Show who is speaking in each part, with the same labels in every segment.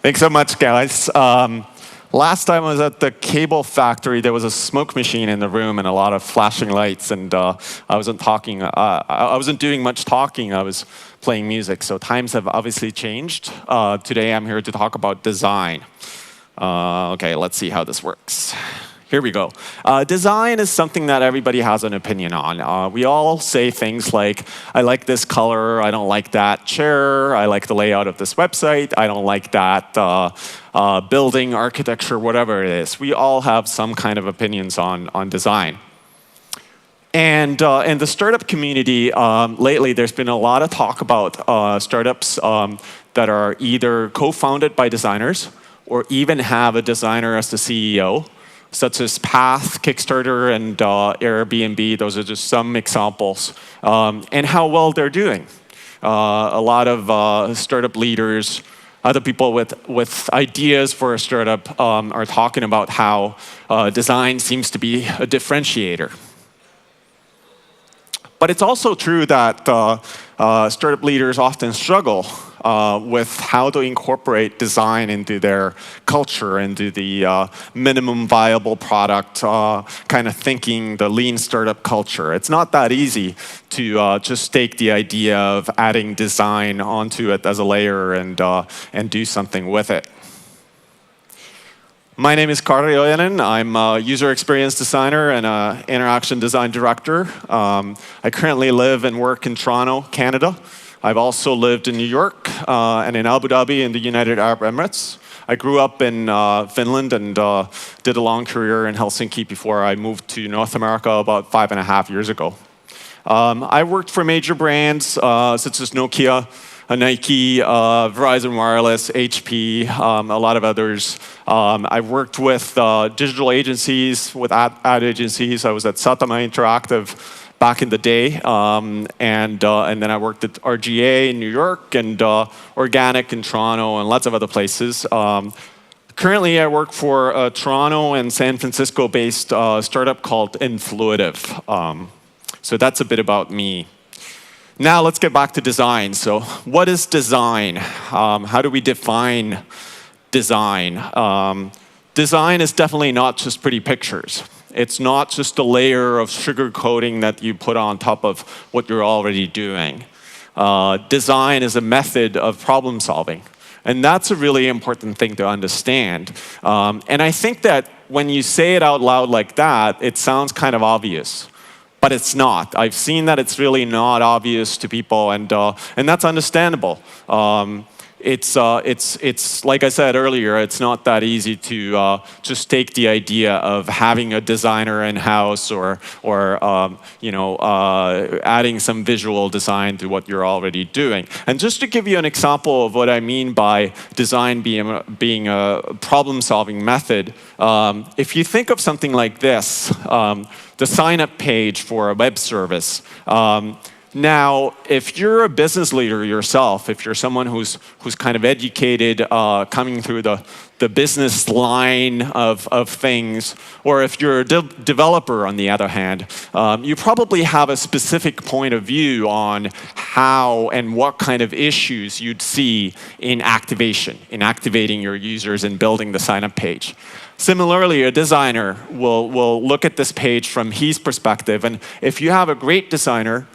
Speaker 1: Thanks so much, guys. Last time I was at the cable factory, there was a smoke machine in the room and a lot of flashing lights, and I wasn't talking. I wasn't doing much talking. I was playing music. So times have obviously changed. Today I'm here to talk about design. Okay, let's see how this works. Here we go. Design is something that everybody has an opinion on. We all say things like, I like this color, I don't like that chair, I like the layout of this website, I don't like that building, architecture, whatever it is. We all have some kind of opinions on design. And in the startup community, lately there's been a lot of talk about startups that are either co-founded by designers or even have a designer as the CEO, such as Path, Kickstarter, and Airbnb. Those are just some examples. And how well they're doing. A lot of startup leaders, other people with ideas for a startup are talking about how design seems to be a differentiator. But it's also true that startup leaders often struggle with how to incorporate design into their culture, into the minimum viable product kind of thinking, the lean startup culture. It's not that easy to just take the idea of adding design onto it as a layer and do something with it. My name is Karri Ojanen. I'm a user experience designer and an interaction design director. I currently live and work in Toronto, Canada. I've also lived in New York and in Abu Dhabi in the United Arab Emirates. I grew up in Finland and did a long career in Helsinki before I moved to North America about 5.5 years ago. I worked for major brands such as Nokia, Nike, Verizon Wireless, HP, a lot of others. I worked with digital agencies, with ad agencies. I was at Satama Interactive back in the day, and then I worked at RGA in New York and Organic in Toronto and lots of other places. Currently, I work for a Toronto and San Francisco-based startup called Influitive. So that's a bit about me. Now let's get back to design. So what is design? How do we define design? Design is definitely not just pretty pictures. It's not just a layer of sugar coating that you put on top of what you're already doing. Design is a method of problem solving. And that's a really important thing to understand. And I think that when you say it out loud like that, it sounds kind of obvious. But it's not. I've seen that it's really not obvious to people, and that's understandable. It's like I said earlier, it's not that easy to just take the idea of having a designer in-house or adding some visual design to what you're already doing. And just to give you an example of what I mean by design being a problem-solving method, if you think of something like this, the sign-up page for a web service. Now, if you're a business leader yourself, if you're someone who's kind of educated, coming through the business line of things, or if you're a developer, on the other hand, you probably have a specific point of view on how and what kind of issues you'd see in activating your users and building the sign-up page. Similarly, a designer will look at this page from his perspective, and if you have a great designer,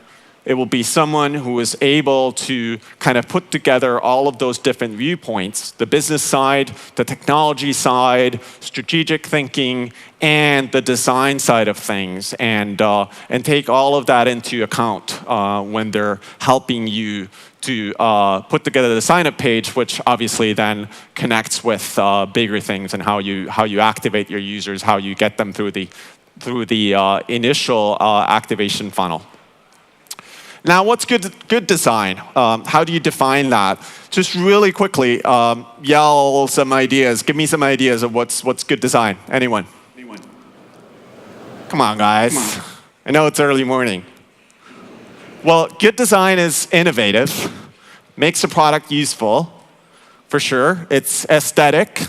Speaker 1: it will be someone who is able to kind of put together all of those different viewpoints, the business side, the technology side, strategic thinking, and the design side of things, and take all of that into account when they're helping you to put together the sign-up page, which obviously then connects with bigger things and how you activate your users, how you get them through the initial activation funnel. Now, what's good design? How do you define that? Just really quickly, yell some ideas. Give me some ideas of what's good design. Anyone? Come on, guys. Come on. I know it's early morning. Well, good design is innovative, makes a product useful, for sure. It's aesthetic.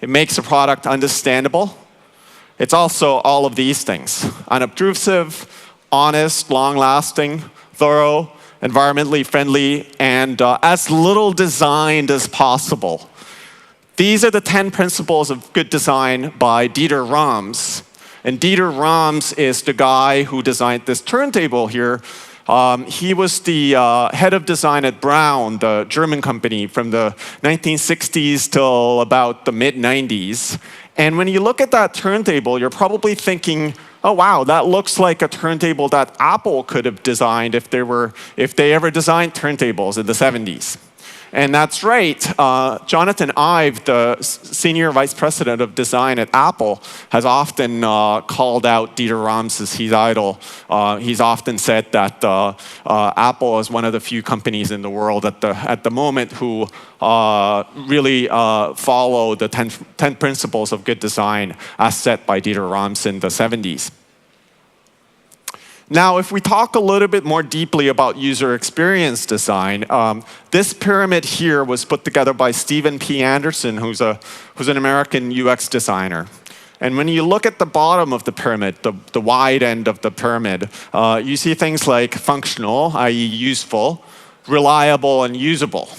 Speaker 1: It makes a product understandable. It's also all of these things: unobtrusive, honest, long-lasting, thorough, environmentally friendly, and as little designed as possible. These are the 10 principles of good design by Dieter Rams. And Dieter Rams is the guy who designed this turntable here. He was the head of design at Braun, the German company, from the 1960s till about the mid-90s. And when you look at that turntable, you're probably thinking, oh wow, that looks like a turntable that Apple could have designed if they ever designed turntables in the 70s. And that's right. Jonathan Ive, the senior vice president of design at Apple, has often called out Dieter Rams as his idol. He's often said that Apple is one of the few companies in the world at the moment who really follow the 10 principles of good design as set by Dieter Rams in the 70s. Now, if we talk a little bit more deeply about user experience design, this pyramid here was put together by Stephen P. Anderson, who's an American UX designer. And when you look at the bottom of the pyramid, the wide end of the pyramid, you see things like functional, i.e. useful, reliable, and usable.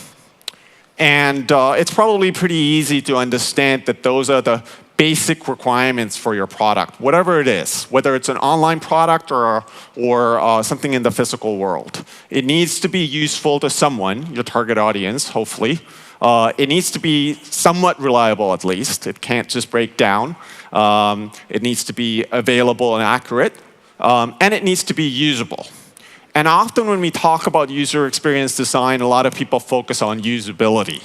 Speaker 1: And it's probably pretty easy to understand that those are the basic requirements for your product, whatever it is, whether it's an online product or something in the physical world. It needs to be useful to someone, your target audience, hopefully. It needs to be somewhat reliable, at least. It can't just break down. It needs to be available and accurate. And it needs to be usable. And often when we talk about user experience design, a lot of people focus on usability.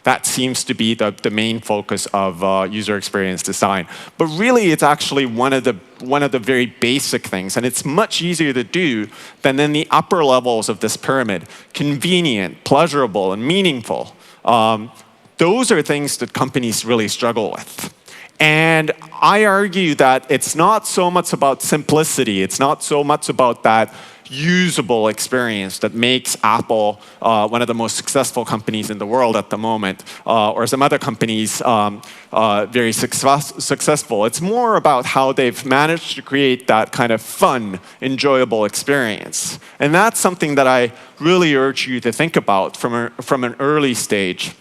Speaker 1: That seems to be the main focus of user experience design. But really, it's actually one of the very basic things, and it's much easier to do than in the upper levels of this pyramid. Convenient, pleasurable, and meaningful. Those are things that companies really struggle with. And I argue that it's not so much about simplicity. It's not so much about that usable experience that makes Apple one of the most successful companies in the world at the moment, or some other companies very successful. It's more about how they've managed to create that kind of fun, enjoyable experience. And that's something that I really urge you to think about from an early stage.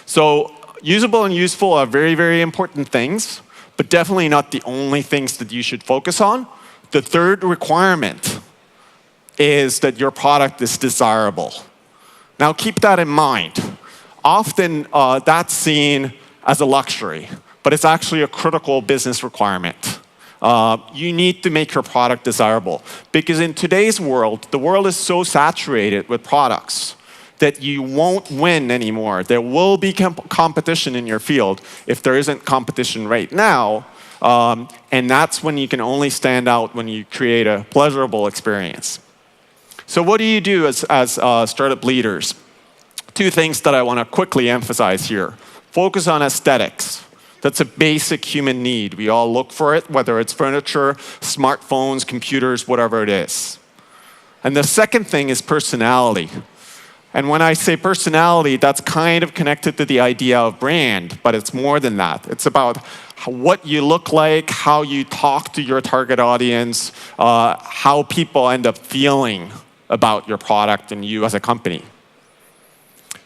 Speaker 1: So usable and useful are very, very important things, but definitely not the only things that you should focus on. The third requirement is that your product is desirable. Now keep that in mind. Often that's seen as a luxury, but it's actually a critical business requirement. You need to make your product desirable, because in today's world, the world is so saturated with products that you won't win anymore. There will be competition in your field if there isn't competition right now. And that's when you can only stand out when you create a pleasurable experience. So what do you do as startup leaders? Two things that I want to quickly emphasize here. Focus on aesthetics. That's a basic human need. We all look for it, whether it's furniture, smartphones, computers, whatever it is. And the second thing is personality. And when I say personality, that's kind of connected to the idea of brand, but it's more than that. It's about what you look like, how you talk to your target audience, how people end up feeling about your product and you as a company.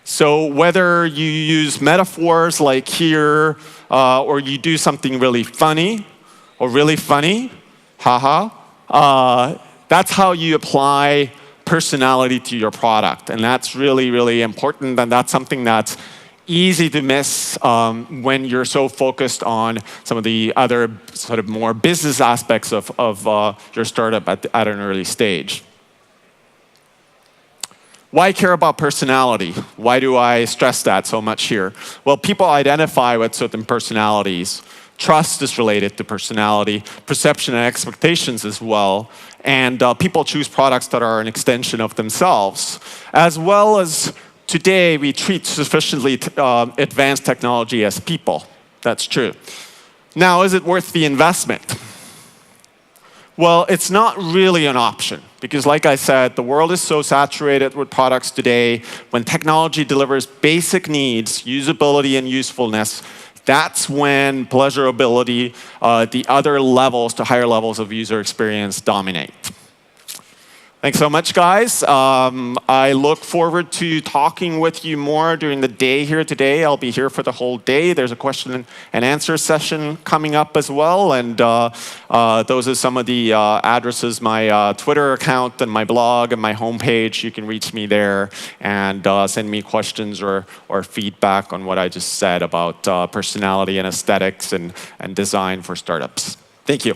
Speaker 1: So whether you use metaphors like here, or you do something really funny, haha, that's how you apply personality to your product. And that's really, really important. And that's something that's easy to miss when you're so focused on some of the other sort of more business aspects of your startup at an early stage. Why care about personality? Why do I stress that so much here? Well, people identify with certain personalities. Trust is related to personality, perception and expectations as well. And people choose products that are an extension of themselves. As well as today, we treat sufficiently advanced technology as people. That's true. Now, is it worth the investment? Well, it's not really an option. Because like I said, the world is so saturated with products today. When technology delivers basic needs, usability and usefulness, that's when pleasurability, the other levels, the higher levels of user experience dominate. Thanks so much, guys. I look forward to talking with you more during the day here today. I'll be here for the whole day. There's a question and answer session coming up as well. And those are some of the addresses, my Twitter account and my blog and my homepage. You can reach me there and send me questions or feedback on what I just said about personality and aesthetics and design for startups. Thank you.